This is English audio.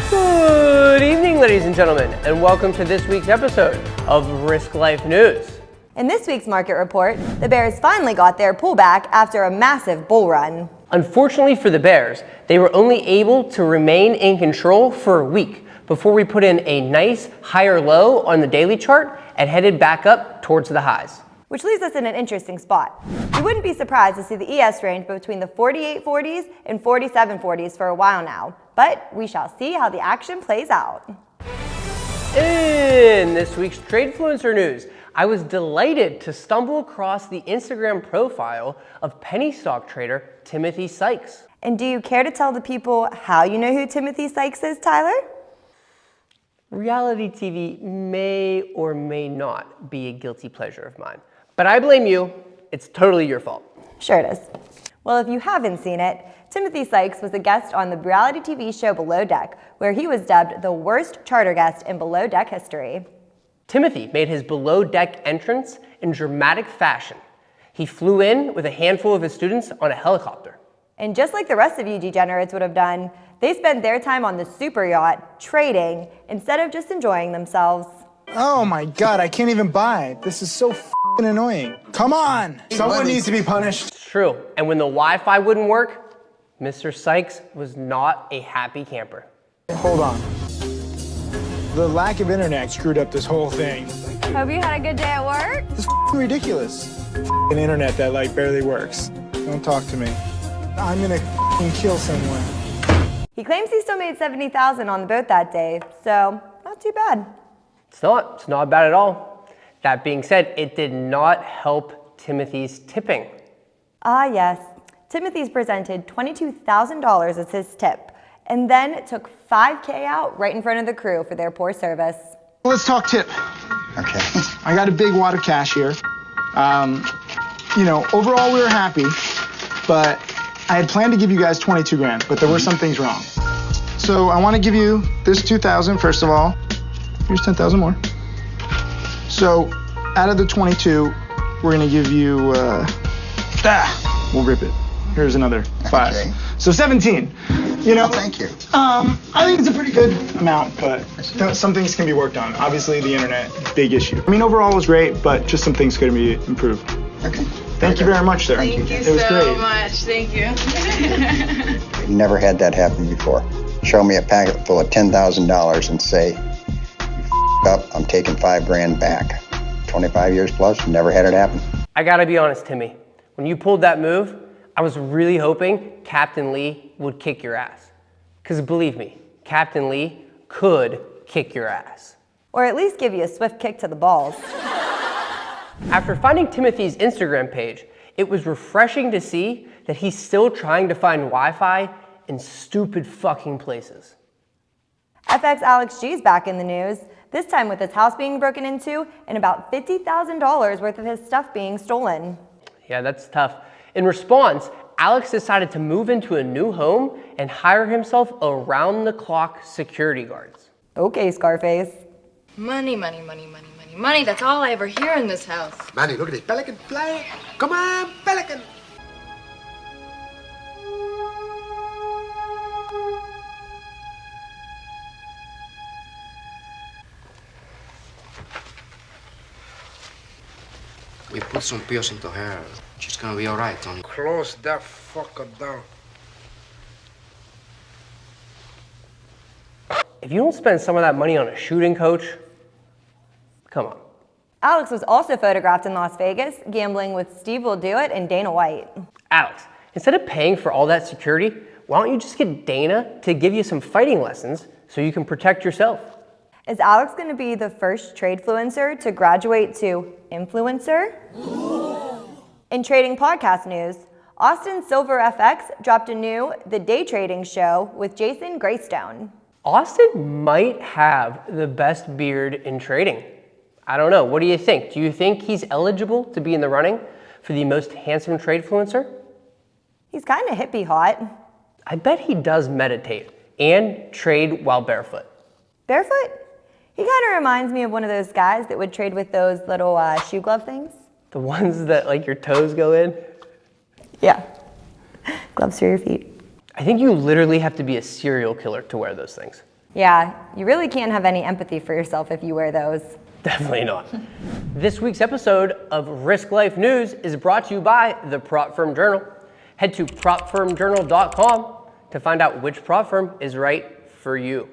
Good evening, ladies and gentlemen, and welcome to this week's episode of Risk Life News. In this week's market report, the Bears finally got their pullback after a massive bull run. Unfortunately for the Bears, they were only able to remain in control for a week before we put in a nice higher low on the daily chart and headed back up towards the highs. Which leaves us in an interesting spot. You wouldn't be surprised to see the ES range between the 48.40s and 47.40s for a while now, but we shall see how the action plays out. In this week's Tradefluencer news, I was delighted to stumble across the Instagram profile of penny stock trader Timothy Sykes. And do you care to tell the people how you know who Timothy Sykes is, Tyler? Reality TV may or may not be a guilty pleasure of mine, but I blame you. It's totally your fault. Sure it is. Well, if you haven't seen it, Timothy Sykes was a guest on the reality TV show Below Deck, where he was dubbed the worst charter guest in Below Deck history. Timothy made his Below Deck entrance in dramatic fashion. He flew in with a handful of his students on a helicopter. And just like the rest of you degenerates would have done, they spent their time on the super yacht trading instead of just enjoying themselves. Oh my God, I can't even buy. This is so f***ing annoying. Come on! Someone needs to be punished. It's true. And when the Wi-Fi wouldn't work, Mr. Sykes was not a happy camper. Hold on. The lack of internet screwed up this whole thing. Hope you had a good day at work. It's f***ing ridiculous. F***ing internet that like barely works. Don't talk to me. I'm gonna f***ing kill someone. He claims he still made $70,000 on the boat that day, so not too bad. It's not bad at all. That being said, it did not help Timothy's tipping. Ah yes, Timothy's presented $22,000 as his tip, and then took $5,000 out right in front of the crew for their poor service. Let's talk tip. Okay. I got a big wad of cash here. Overall we were happy, but I had planned to give you guys 22 grand, but there were some things wrong. So I want to give you this 2,000 first of all. Here's 10,000 more. So out of the 22, we're gonna give you, we'll rip it. Here's another 5. Okay. So 17. Thank you. I think it's a pretty good amount, but some things can be worked on. Obviously the internet, big issue. I mean, overall it was great, but just some things could be improved. Okay. Thank you very much, sir. Thank you. Thank It you was so great. much. Thank you. Never had that happen before. Show me a packet full of $10,000 and say, you up, I'm taking 5 grand back. 25 years plus, never had it happen. I gotta be honest, Timmy. When you pulled that move, I was really hoping Captain Lee would kick your ass. Because believe me, Captain Lee could kick your ass. Or at least give you a swift kick to the balls. After finding Timothy's Instagram page, it was refreshing to see that he's still trying to find Wi-Fi in stupid fucking places. FX Alec G is back in the news, this time with his house being broken into and about $50,000 worth of his stuff being stolen. Yeah, that's tough. In response, Alex decided to move into a new home and hire himself around-the-clock security guards. Okay, Scarface. Money, money, money, money, money, money. That's all I ever hear in this house. Manny, look at this pelican fly. Come on, pelican. We put some pills into her. She's gonna be all right, Tony. Close that fucker down. If you don't spend some of that money on a shooting coach, come on. Alex was also photographed in Las Vegas, gambling with Steve Will Do It and Dana White. Alex, instead of paying for all that security, why don't you just get Dana to give you some fighting lessons so you can protect yourself? Is Alex going to be the first tradefluencer to graduate to influencer? In trading podcast news, Austin Silver FX dropped a new The Day Trading Show with Jason Greystone. Austin might have the best beard in trading. I don't know, what do you think? Do you think he's eligible to be in the running for the most handsome tradefluencer? He's kind of hippie hot. I bet he does meditate and trade while barefoot. Barefoot? He kind of reminds me of one of those guys that would trade with those little shoe glove things. The ones that like your toes go in? Yeah. Gloves for your feet. I think you literally have to be a serial killer to wear those things. Yeah, you really can't have any empathy for yourself if you wear those. Definitely not. This week's episode of Risk Life News is brought to you by the Prop Firm Journal. Head to propfirmjournal.com to find out which prop firm is right for you.